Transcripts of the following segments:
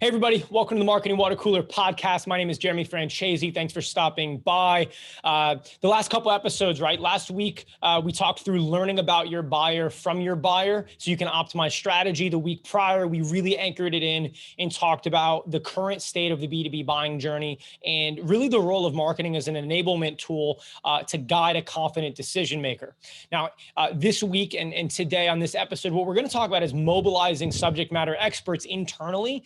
Hey, everybody. Welcome to the Marketing Water Cooler podcast. My name is Jeremy Francesi. Thanks for stopping by. The last couple episodes, right? Last week, we talked through learning about your buyer from your buyer so you can optimize strategy. The week prior, we really anchored it in and talked about the current state of the B2B buying journey and really the role of marketing as an enablement tool to guide a confident decision maker. Now, this week and today on this episode, what we're going to talk about is mobilizing subject matter experts internally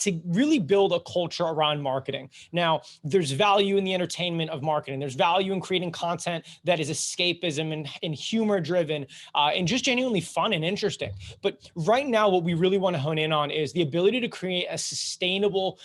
to really build a culture around marketing. Now, there's value in the entertainment of marketing. There's value in creating content that is escapism and humor driven and just genuinely fun and interesting. But right now, what we really want to hone in on is the ability to create a sustainable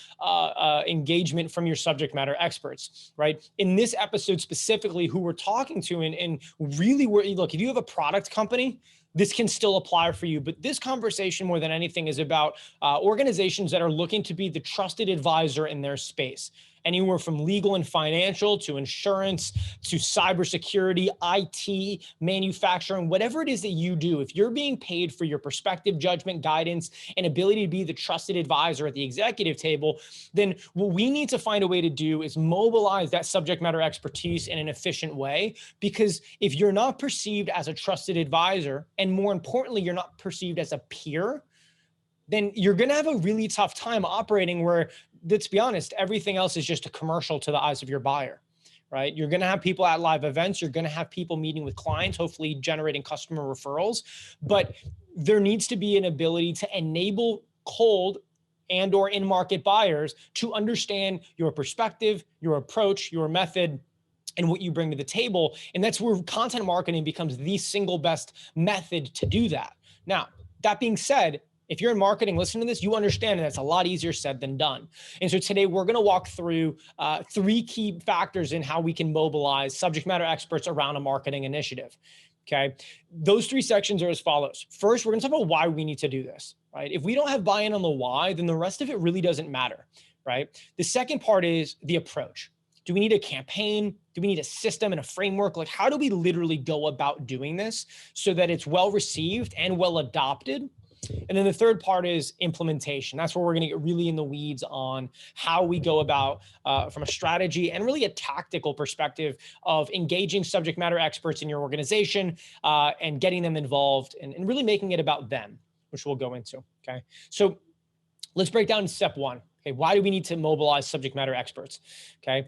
engagement from your subject matter experts, right? In this episode specifically, who we're talking to and really, look, if you have a product company, this can still apply for you. But this conversation more than anything is about organizations that are looking to be the trusted advisor in their space. Anywhere from legal and financial to insurance to cybersecurity, IT, manufacturing, whatever it is that you do, if you're being paid for your perspective, judgment, guidance, and ability to be the trusted advisor at the executive table, then what we need to find a way to do is mobilize that subject matter expertise in an efficient way. Because if you're not perceived as a trusted advisor, and more importantly, you're not perceived as a peer, then you're going to have a really tough time operating where, let's be honest, everything else is just a commercial to the eyes of your buyer, right? You're going to have people at live events. You're going to have people meeting with clients, hopefully generating customer referrals. But there needs to be an ability to enable cold and or in-market buyers to understand your perspective, your approach, your method, and what you bring to the table. And that's where content marketing becomes the single best method to do that. Now, that being said, if you're in marketing, listen to this, you understand that's a lot easier said than done. And so today we're going to walk through three key factors in how we can mobilize subject matter experts around a marketing initiative. Okay. Those three sections are as follows. First, we're going to talk about why we need to do this, right? If we don't have buy-in on the why, then the rest of it really doesn't matter, right? The second part is the approach. Do we need a campaign? Do we need a system and a framework? Like, how do we literally go about doing this so that it's well received and well adopted? And then the third part is implementation. That's where we're going to get really in the weeds on how we go about from a strategy and really a tactical perspective of engaging subject matter experts in your organization and getting them involved and really making it about them, which we'll go into. Okay. So let's break down step one. Okay. Why do we need to mobilize subject matter experts? Okay.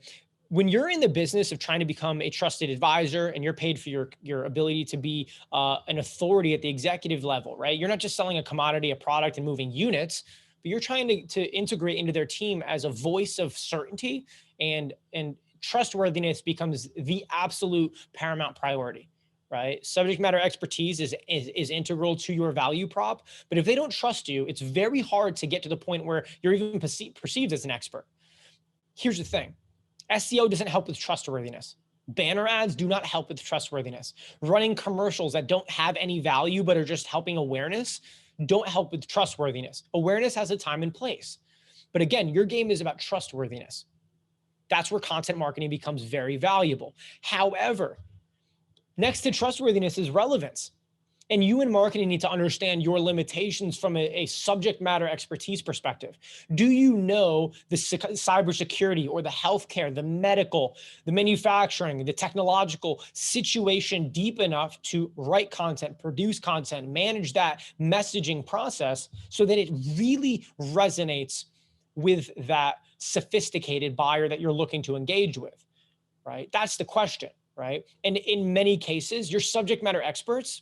When you're in the business of trying to become a trusted advisor and you're paid for your ability to be an authority at the executive level, right? You're not just selling a commodity, a product and moving units, but you're trying to integrate into their team as a voice of certainty, and trustworthiness becomes the absolute paramount priority, right? Subject matter expertise is integral to your value prop, but if they don't trust you, it's very hard to get to the point where you're even perceived as an expert. Here's the thing. SEO doesn't help with trustworthiness. Banner ads do not help with trustworthiness. Running commercials that don't have any value but are just helping awareness don't help with trustworthiness. Awareness has a time and place. But again, your game is about trustworthiness. That's where content marketing becomes very valuable. However, next to trustworthiness is relevance. And you in marketing need to understand your limitations from a subject matter expertise perspective. Do you know the cybersecurity or the healthcare, the medical, the manufacturing, the technological situation deep enough to write content, produce content, manage that messaging process so that it really resonates with that sophisticated buyer that you're looking to engage with, right? That's the question, right? And in many cases, your subject matter experts,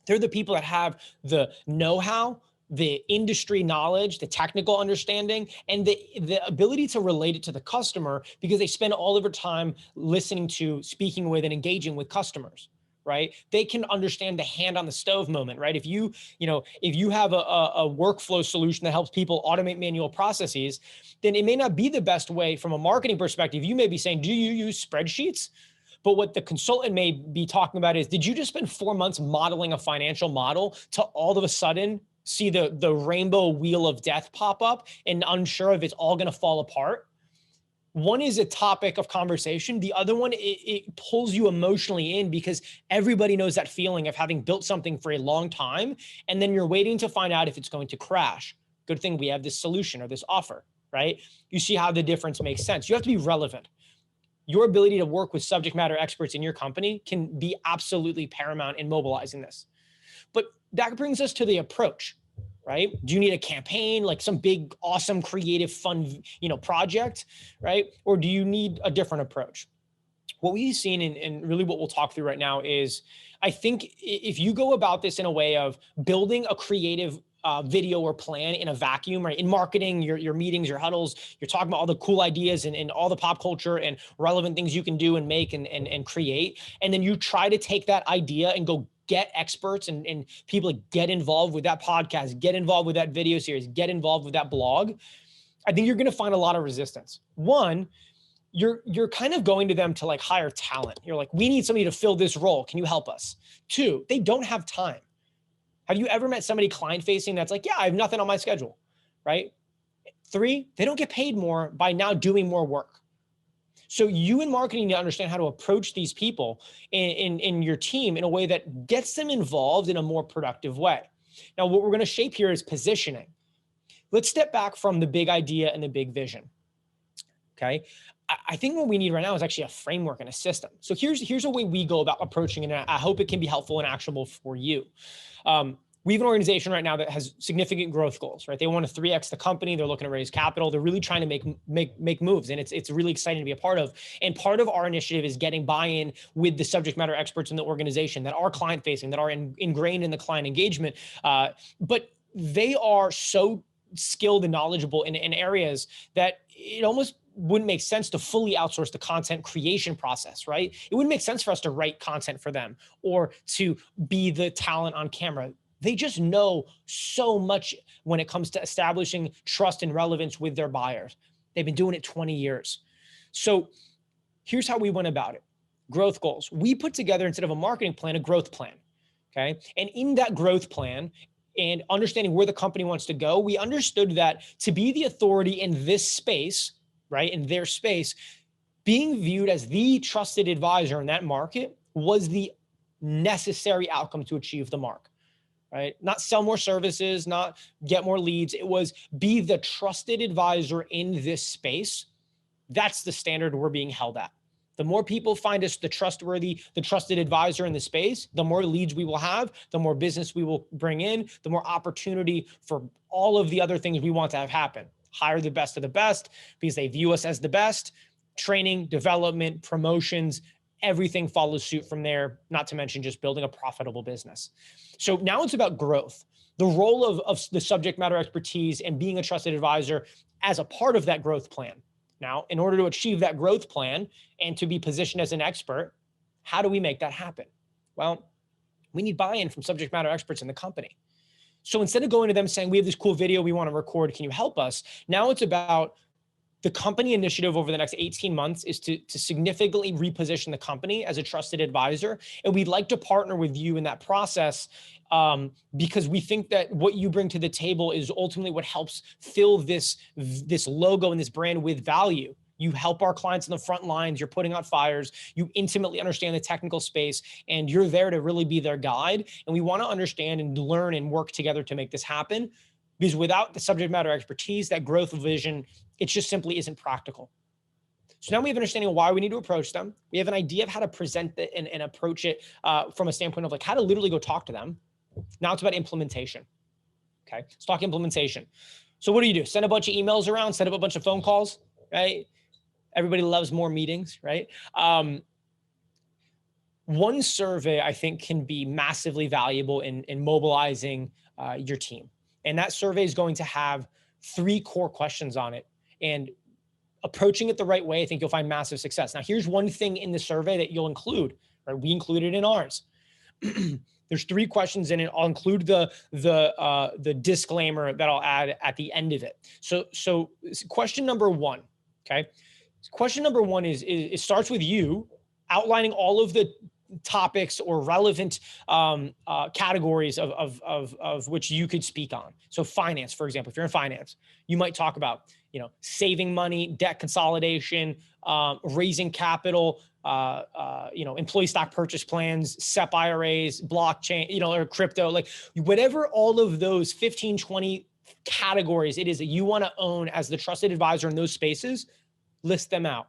they're the people that have the know-how, the industry knowledge, the technical understanding, and the ability to relate it to the customer because they spend all of their time listening to, speaking with, and engaging with customers, right? They can understand the hand on the stove moment, right? If you have a workflow solution that helps people automate manual processes, then it may not be the best way from a marketing perspective. You may be saying, do you use spreadsheets? But what the consultant may be talking about is, did you just spend 4 months modeling a financial model to all of a sudden see the rainbow wheel of death pop up and unsure if it's all going to fall apart? One is a topic of conversation. The other one, it pulls you emotionally in because everybody knows that feeling of having built something for a long time, and then you're waiting to find out if it's going to crash, Good thing we have this solution or this offer, right? You see how the difference makes sense. You have to be relevant. Your ability to work with subject matter experts in your company can be absolutely paramount in mobilizing this. But that brings us to the approach, right? Do you need a campaign, like some big, awesome, creative, fun, project, right? Or do you need a different approach? What we've seen and really what we'll talk through right now is, I think if you go about this in a way of building a creative video or plan in a vacuum, right? In marketing, your meetings, your huddles, you're talking about all the cool ideas and all the pop culture and relevant things you can do and make and create. And then you try to take that idea and go get experts and people to get involved with that podcast, get involved with that video series, get involved with that blog. I think you're going to find a lot of resistance. One, you're kind of going to them to like hire talent. You're like, we need somebody to fill this role. Can you help us? Two, they don't have time. Have you ever met somebody client facing that's like, yeah, I have nothing on my schedule, right? Three, they don't get paid more by now doing more work. So you in marketing need to understand how to approach these people in your team in a way that gets them involved in a more productive way. Now, what we're going to shape here is positioning. Let's step back from the big idea and the big vision. Okay. I think what we need right now is actually a framework and a system. So here's a way we go about approaching it. And I hope it can be helpful and actionable for you. We have an organization right now that has significant growth goals, right? They want to 3x the company. They're looking to raise capital. They're really trying to make moves. And it's really exciting to be a part of. And part of our initiative is getting buy-in with the subject matter experts in the organization that are client facing, that are ingrained in the client engagement. But they are so skilled and knowledgeable in areas that it almost wouldn't make sense to fully outsource the content creation process, right? It wouldn't make sense for us to write content for them or to be the talent on camera. They just know so much when it comes to establishing trust and relevance with their buyers. They've been doing it 20 years. So here's how we went about it. Growth goals. We put together, instead of a marketing plan, a growth plan, okay? And in that growth plan, and understanding where the company wants to go, we understood that to be the authority in this space, right, in their space, being viewed as the trusted advisor in that market was the necessary outcome to achieve the mark, right? Not sell more services, not get more leads. It was be the trusted advisor in this space. That's the standard we're being held at. The more people find us the trusted advisor in the space, the more leads we will have, the more business we will bring in, the more opportunity for all of the other things we want to have happen. Hire the best of the best because they view us as the best. Training, development, promotions, everything follows suit from there, not to mention just building a profitable business. So now it's about growth. The role of the subject matter expertise and being a trusted advisor as a part of that growth plan. Now, in order to achieve that growth plan and to be positioned as an expert, how do we make that happen? Well, we need buy-in from subject matter experts in the company. So instead of going to them saying, we have this cool video we want to record, can you help us? Now it's about the company initiative over the next 18 months is to significantly reposition the company as a trusted advisor. And we'd like to partner with you in that process because we think that what you bring to the table is ultimately what helps fill this logo and this brand with value. You help our clients in the front lines. You're putting out fires. You intimately understand the technical space, and you're there to really be their guide. And we want to understand and learn and work together to make this happen. Because without the subject matter expertise, that growth vision, it just simply isn't practical. So now we have an understanding of why we need to approach them. We have an idea of how to present it and approach it from a standpoint of like how to literally go talk to them. Now it's about implementation. Okay, let's talk implementation. So what do? Send a bunch of emails around, set up a bunch of phone calls, right? Everybody loves more meetings, right? One survey I think can be massively valuable in mobilizing your team. And that survey is going to have 3 core questions on it. And approaching it the right way, I think you'll find massive success. Now, here's one thing in the survey that you'll include, right? We included in ours. There's 3 questions in it. I'll include the disclaimer that I'll add at the end of it. So question number 1, okay? Question number 1 is it starts with you outlining all of the topics or relevant categories of which you could speak on. So finance, for example, if you're in finance, you might talk about, saving money, debt consolidation, raising capital, employee stock purchase plans, SEP IRAs, blockchain, or crypto, like whatever all of those 15, 20 categories it is that you want to own as the trusted advisor in those spaces, list them out.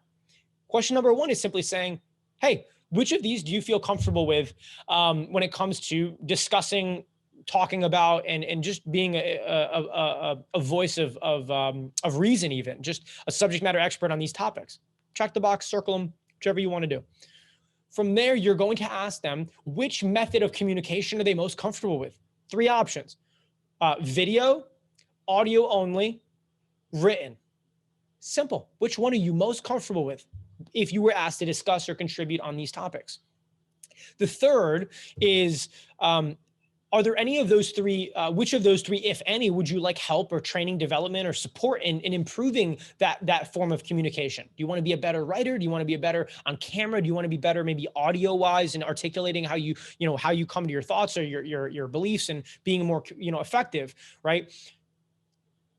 Question number one is simply saying, hey, which of these do you feel comfortable with when it comes to discussing, talking about, and just being a voice of reason, even just a subject matter expert on these topics? Check the box, circle them, whichever you want to do. From there, you're going to ask them, which method of communication are they most comfortable with? 3 options: video, audio only, written. Simple. Which one are you most comfortable with if you were asked to discuss or contribute on these topics? The third is, are there any of those 3, which of those 3, if any, would you like help or training, development, or support in improving that form of communication? Do you want to be a better writer? Do you want to be a better on camera? Do you want to be better maybe audio wise and articulating how you come to your thoughts or your beliefs and being more, effective, right?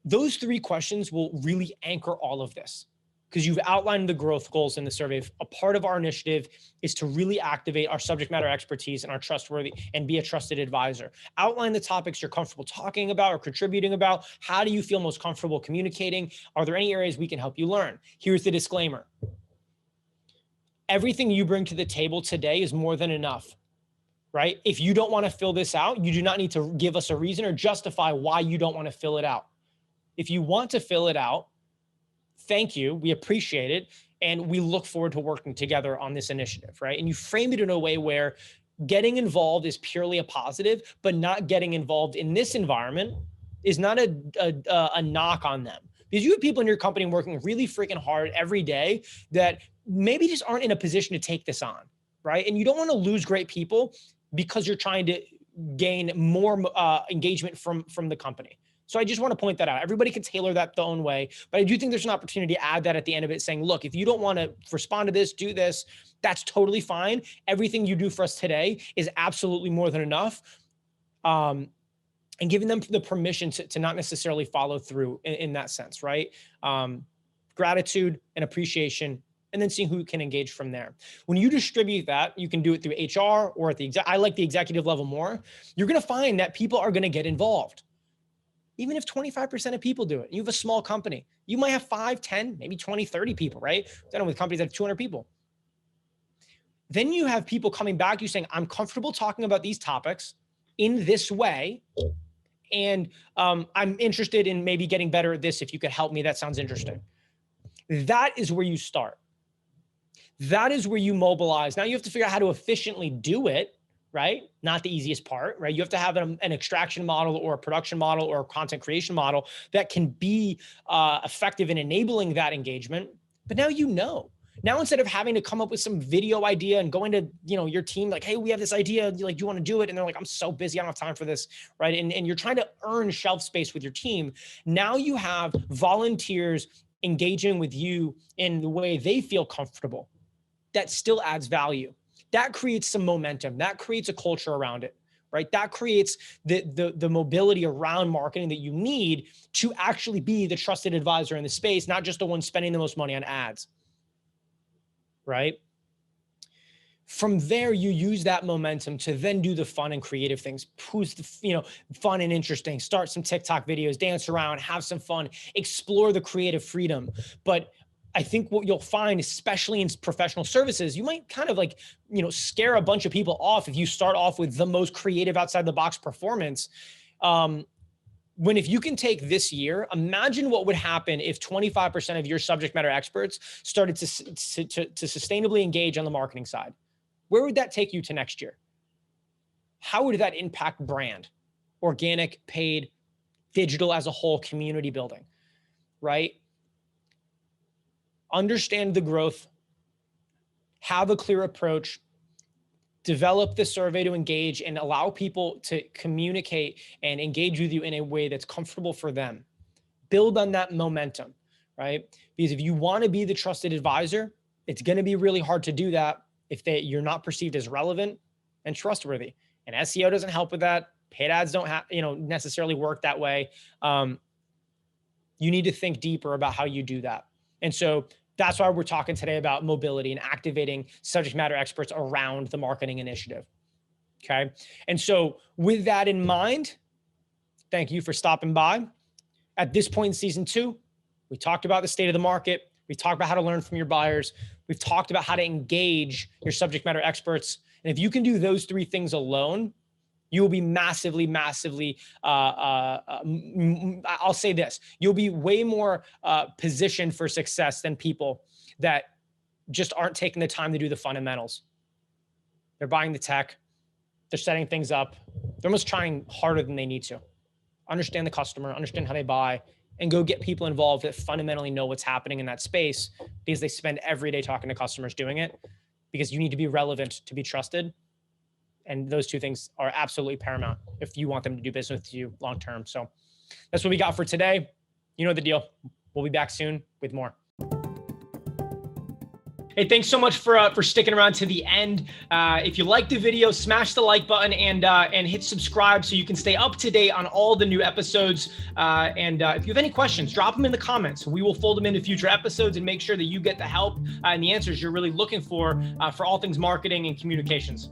Those 3 questions will really anchor all of this, because you've outlined the growth goals in the survey. A part of our initiative is to really activate our subject matter expertise and our trustworthy and be a trusted advisor. Outline the topics you're comfortable talking about or contributing about. How do you feel most comfortable communicating? Are there any areas we can help you learn? Here's the disclaimer. Everything you bring to the table today is more than enough, right? If you don't want to fill this out, you do not need to give us a reason or justify why you don't want to fill it out. If you want to fill it out, thank you. We appreciate it. And we look forward to working together on this initiative, right? And you frame it in a way where getting involved is purely a positive, but not getting involved in this environment is not a knock on them. Because you have people in your company working really freaking hard every day that maybe just aren't in a position to take this on, right? And you don't want to lose great people because you're trying to gain more engagement from the company. So I just want to point that out. Everybody can tailor that their own way, but I do think there's an opportunity to add that at the end of it, saying, look, if you don't want to respond to this, do this, that's totally fine. Everything you do for us today is absolutely more than enough. And giving them the permission to not necessarily follow through in that sense, right? Gratitude and appreciation, and then seeing who can engage from there. When you distribute that, you can do it through HR or at the I like the executive level more. You're going to find that people are going to get involved. Even if 25% of people do it, you have a small company, you might have 5, 10, maybe 20, 30 people, right? Then with companies that have 200 people. Then you have people coming back, you saying, I'm comfortable talking about these topics in this way. And I'm interested in maybe getting better at this. If you could help me, that sounds interesting. That is where you start. That is where you mobilize. Now you have to figure out how to efficiently do it, right? Not the easiest part, right? You have to have an extraction model or a production model or a content creation model that can be effective in enabling that engagement. But now Now, instead of having to come up with some video idea and going to, your team, like, hey, we have this idea, like, do you want to do it? And they're like, I'm so busy, I don't have time for this, right? And you're trying to earn shelf space with your team. Now you have volunteers engaging with you in the way they feel comfortable. That still adds value. That creates some momentum. That creates a culture around it, right? That creates the mobility around marketing that you need to actually be the trusted advisor in the space, not just the one spending the most money on ads, right? From there, you use that momentum to then do the fun and creative things. Who's fun and interesting? Start some TikTok videos, dance around, have some fun, explore the creative freedom. But I think what you'll find, especially in professional services, you might kind of scare a bunch of people off if you start off with the most creative outside the box performance. If you can take this year, imagine what would happen if 25% of your subject matter experts started to sustainably engage on the marketing side. Where would that take you to next year? How would that impact brand, organic, paid, digital as a whole, community building, right? Understand the growth, have a clear approach, develop the survey to engage and allow people to communicate and engage with you in a way that's comfortable for them. Build on that momentum, right? Because if you want to be the trusted advisor, it's going to be really hard to do that if you're not perceived as relevant and trustworthy. And SEO doesn't help with that. Paid ads don't necessarily work that way. You need to think deeper about how you do that. And so that's why we're talking today about mobility and activating subject matter experts around the marketing initiative. Okay. And so with that in mind, thank you for stopping by. At this point in season 2, we talked about the state of the market. We talked about how to learn from your buyers. We've talked about how to engage your subject matter experts. And if you can do those 3 things alone, you will be massively, I'll say this, you'll be way more positioned for success than people that just aren't taking the time to do the fundamentals. They're buying the tech. They're setting things up. They're almost trying harder than they need to. Understand the customer, understand how they buy, and go get people involved that fundamentally know what's happening in that space, because they spend every day talking to customers doing it, because you need to be relevant to be trusted. And those 2 things are absolutely paramount if you want them to do business with you long-term. So that's what we got for today. You know the deal. We'll be back soon with more. Hey, thanks so much for sticking around to the end. If you liked the video, smash the like button and hit subscribe so you can stay up to date on all the new episodes. And if you have any questions, drop them in the comments. We will fold them into future episodes and make sure that you get the help and the answers you're really looking for all things marketing and communications.